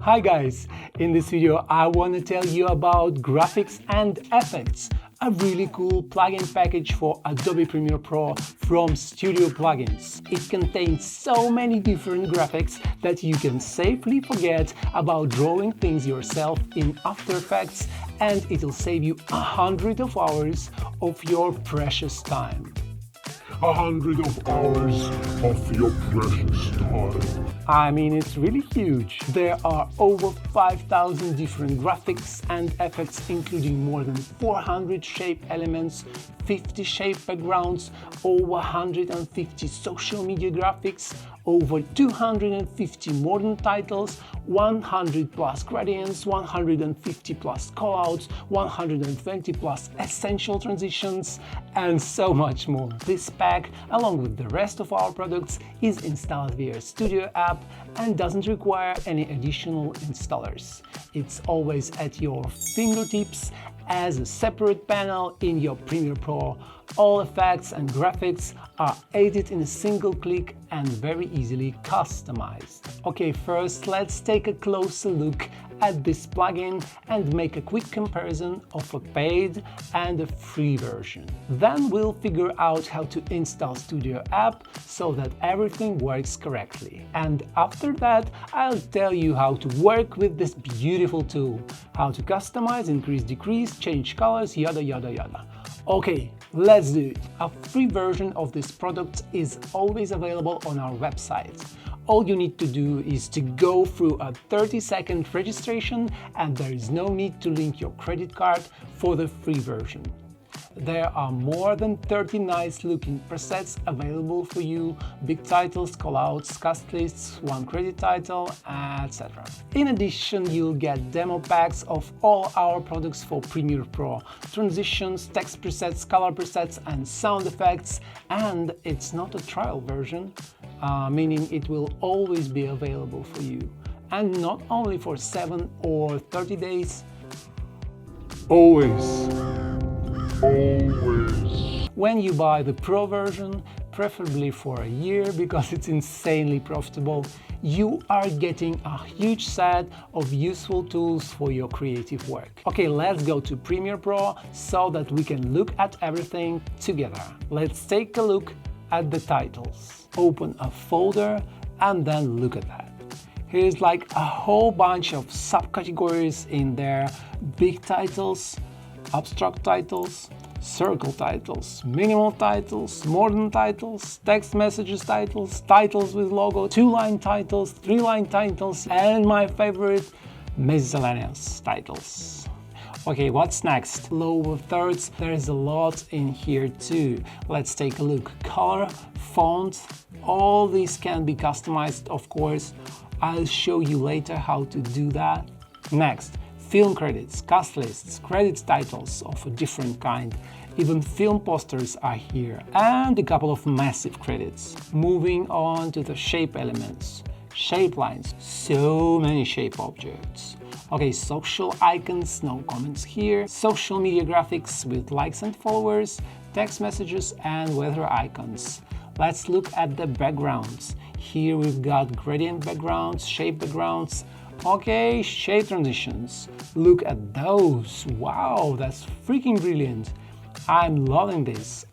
Hi guys! In this video I want to tell you about graphics and effects, a really cool plugin package for Adobe Premiere Pro from StudioPlugins. It contains so many different graphics that you can safely forget about drawing things yourself in After Effects, and it'll save you 100 hours of your precious time. 100 hours of your precious time. I mean, it's really huge. There are over 5,000 different graphics and effects, including more than 400 shape elements, 50 shape backgrounds, over 150 social media graphics, over 250 modern titles, 100 plus gradients, 150 plus callouts, 120 plus essential transitions, and so much more. This pack, along with the rest of our products, is installed via StudioApp and doesn't require any additional installers. It's always at your fingertips as a separate panel in your Premiere Pro. All effects and graphics are added in a single click and very easily customized. Okay, first let's take a closer look at this plugin and make a quick comparison of a paid and a free version. Then we'll figure out how to install StudioApp so that everything works correctly. And after that, I'll tell you how to work with this beautiful tool, how to customize, increase, decrease, change colors, yada yada yada. Okay, let's do it. A free version of this product is always available on our website. All you need to do is to go through a 30-second registration, and there is no need to link your credit card for the free version. There are more than 30 nice-looking presets available for you, big titles, callouts, cast lists, one credit title, etc. In addition, you'll get demo packs of all our products for Premiere Pro, transitions, text presets, color presets, and sound effects, and it's not a trial version, meaning it will always be available for you, and not only for 7 or 30 days. Always. When you buy the Pro version, preferably for a year because it's insanely profitable, you are getting a huge set of useful tools for your creative work. Okay, let's go to Premiere Pro so that we can look at everything together. Let's take a look at the titles. Open a folder and then look at that. Here's like a whole bunch of subcategories in there: big titles, abstract titles, circle titles, minimal titles, modern titles, text messages titles, titles with logo, 2-line titles, 3-line titles, and my favorite, miscellaneous titles. Okay, what's next? Lower thirds, there's a lot in here too. Let's take a look. Color, font, all these can be customized, of course. I'll show you later how to do that. Next, film credits, cast lists, credits titles of a different kind, even film posters are here, and a couple of massive credits. Moving on to the shape elements, shape lines, so many shape objects. Okay, social icons, no comments here, social media graphics with likes and followers, text messages and weather icons. Let's look at the backgrounds. Here we've got gradient backgrounds, shape backgrounds. Okay, shape transitions. Look at those. Wow, that's freaking brilliant. I'm loving this.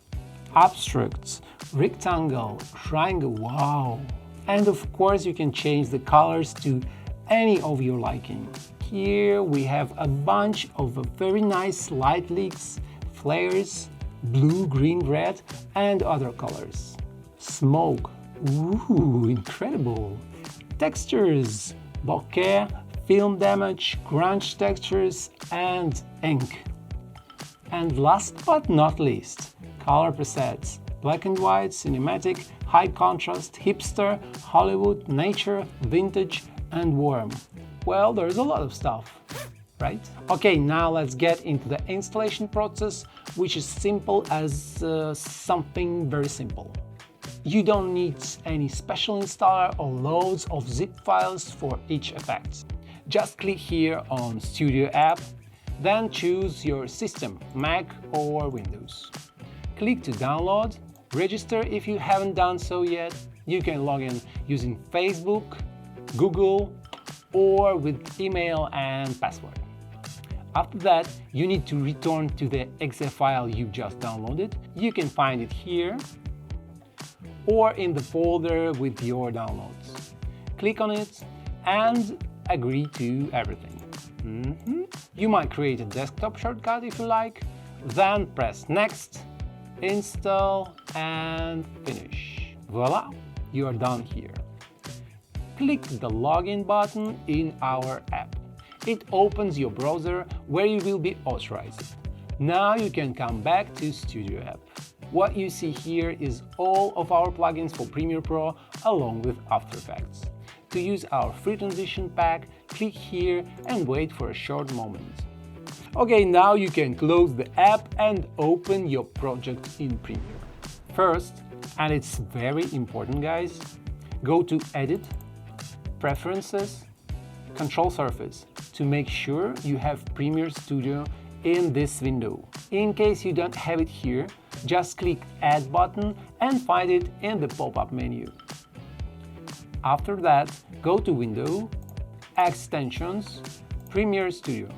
Abstracts, rectangle, triangle, wow. And of course you can change the colors to any of your liking. Here we have a bunch of very nice light leaks, flares, blue, green, red, and other colors. Smoke, ooh, incredible. Textures, bokeh, film damage, grunge textures, and ink. And last but not least, color presets: black and white, cinematic, high contrast, hipster, Hollywood, nature, vintage, and warm. Well, there's a lot of stuff, right? Okay, now let's get into the installation process, which is simple as something very simple. You don't need any special installer or loads of zip files for each effect. Just click here on StudioApp, then choose your system, Mac or Windows. Click to download, register if you haven't done so yet. You can log in using Facebook, Google, or with email and password. After that, you need to return to the exe file you just downloaded. You can find it here or in the folder with your downloads. Click on it and agree to everything. You might create a desktop shortcut if you like, then press Next, Install and Finish. Voila, you are done here. Click the Login button in our app. It opens your browser where you will be authorized. Now you can come back to StudioApp. What you see here is all of our plugins for Premiere Pro along with After Effects. To use our free transition pack, click here and wait for a short moment. Okay, now you can close the app and open your project in Premiere. First, and it's very important guys, go to Edit, Preferences, Control Surface to make sure you have Premiere Studio in this window. In case you don't have it here, just click Add button and find it in the pop-up menu. After that, go to Window, Extensions, Premiere Studio.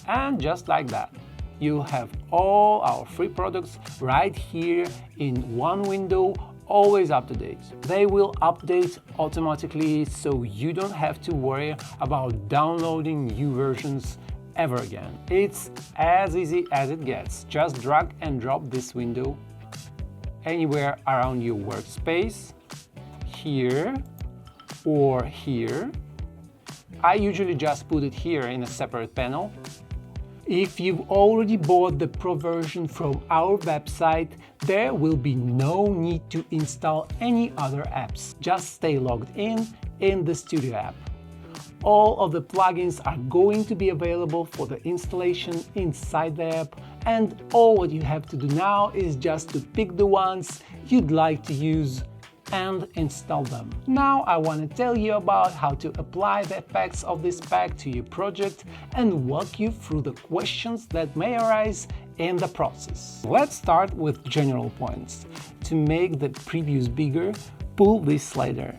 And just like that, you'll have all our free products right here in one window, always up to date. They will update automatically, so you don't have to worry about downloading new versions ever again. It's as easy as it gets. Just drag and drop this window anywhere around your workspace, here or here. I usually just put it here in a separate panel. If you've already bought the Pro version from our website, there will be no need to install any other apps. Just stay logged in the StudioApp. All of the plugins are going to be available for the installation inside the app, and all what you have to do now is just to pick the ones you'd like to use and install them. Now I want to tell you about how to apply the effects of this pack to your project and walk you through the questions that may arise in the process. Let's start with general points. To make the previews bigger, pull this slider.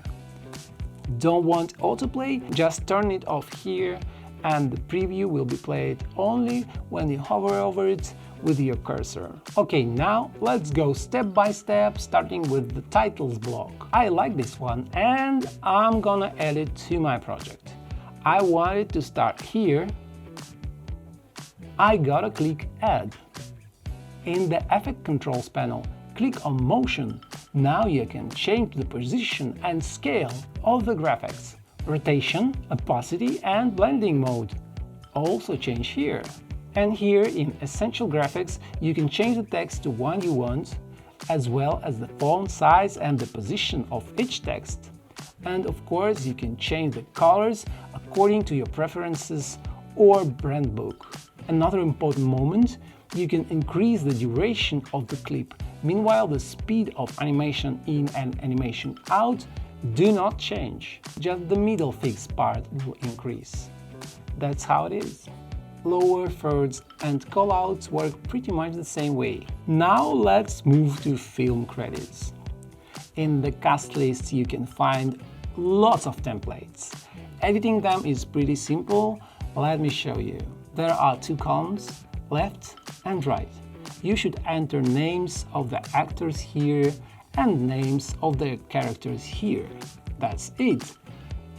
Don't want autoplay? Just turn it off here and the preview will be played only when you hover over it with your cursor. Okay, now let's go step by step, starting with the titles block. I like this one and I'm gonna add it to my project. I want it to start here. I gotta click Add. In the Effect Controls panel, click on Motion. Now you can change the position and scale of the graphics, rotation, opacity and blending mode. Also change here. And here in Essential Graphics, you can change the text to one you want, as well as the font size and the position of each text. And of course, you can change the colors according to your preferences or brand book. Another important moment, you can increase the duration of the clip. Meanwhile, the speed of animation in and animation out do not change. Just the middle fixed part will increase. That's how it is. Lower thirds and callouts work pretty much the same way. Now let's move to film credits. In the cast list you can find lots of templates. Editing them is pretty simple. Let me show you. There are two columns, left and right. You should enter names of the actors here and names of their characters here. That's it.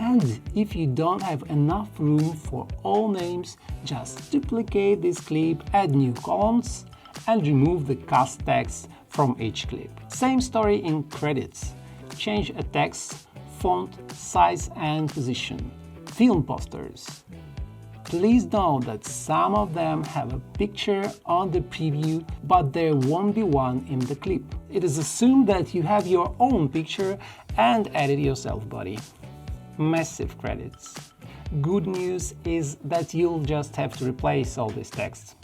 And if you don't have enough room for all names, just duplicate this clip, add new columns, and remove the cast text from each clip. Same story in credits. Change a text, font, size and position. Film posters. Please note that some of them have a picture on the preview, but there won't be one in the clip. It is assumed that you have your own picture and edit yourself, buddy. Massive credits. Good news is that you'll just have to replace all this text.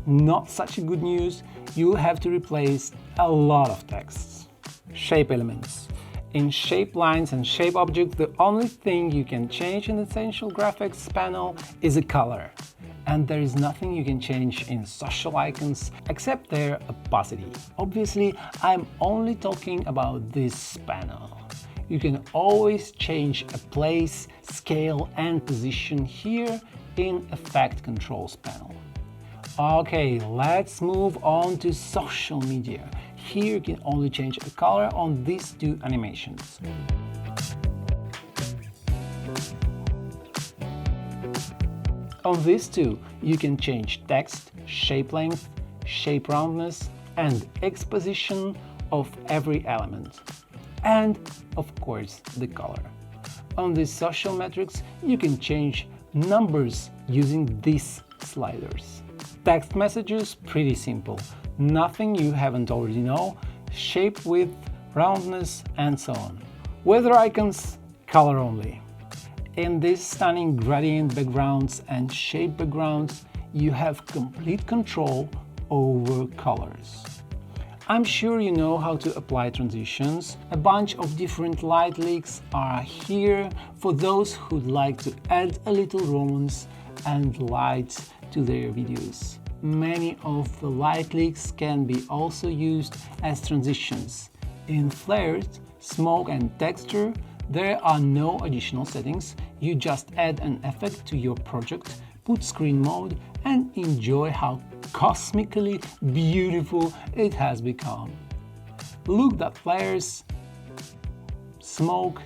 Not such a good news, you'll have to replace a lot of texts. Shape elements. In shape lines and shape objects, the only thing you can change in the Essential Graphics panel is a color. And there is nothing you can change in social icons except their opacity. Obviously, I'm only talking about this panel. You can always change a place, scale and position here in Effect Controls panel. Okay, let's move on to social media. Here you can only change the color on these two animations. On these two, you can change text, shape length, shape roundness, and exposition of every element. And, of course, the color. On these social metrics, you can change numbers using these sliders. Text messages, pretty simple. Nothing you haven't already know. Shape width, roundness, and so on. Weather icons, color only. In these stunning gradient backgrounds and shape backgrounds, you have complete control over colors. I'm sure you know how to apply transitions. A bunch of different light leaks are here for those who'd like to add a little romance and light to their videos. Many of the light leaks can be also used as transitions. In flares, smoke and texture, there are no additional settings. You just add an effect to your project, put screen mode, and enjoy how cosmically beautiful it has become. Look at flares, smoke,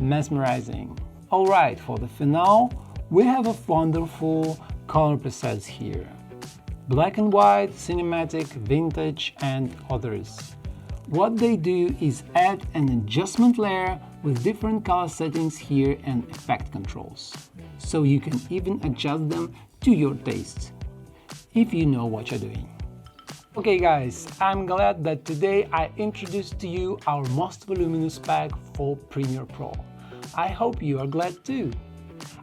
mesmerizing. Alright, for the finale, we have a wonderful color presets here. Black and white, cinematic, vintage, and others. What they do is add an adjustment layer with different color settings here and effect controls, so you can even adjust them to your taste, if you know what you're doing. Okay guys, I'm glad that today I introduced to you our most voluminous pack for Premiere Pro. I hope you are glad too.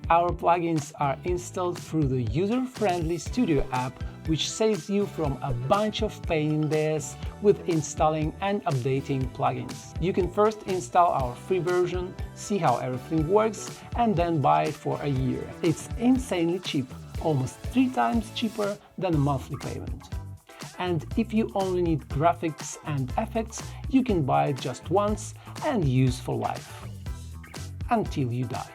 Our plugins are installed through the user-friendly StudioApp, which saves you from a bunch of pain in the ass with installing and updating plugins. You can first install our free version, see how everything works, and then buy it for a year. It's insanely cheap, almost 3 times cheaper than a monthly payment. And if you only need graphics and effects, you can buy it just once and use for life, until you die.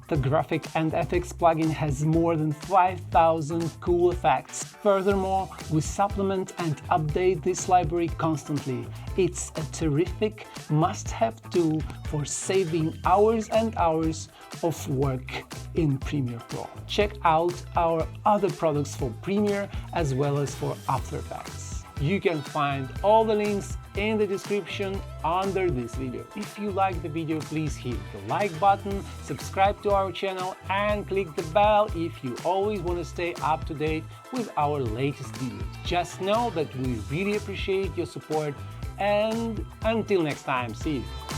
The Graphic and Effects plugin has more than 5,000 cool effects. Furthermore, we supplement and update this library constantly. It's a terrific must-have tool for saving hours and hours of work in Premiere Pro. Check out our other products for Premiere as well as for After Effects. You can find all the links in the description under this video. If you like the video, please hit the like button, subscribe to our channel and click the bell if you always want to stay up to date with our latest videos. Just know that we really appreciate your support, and until next time, see you!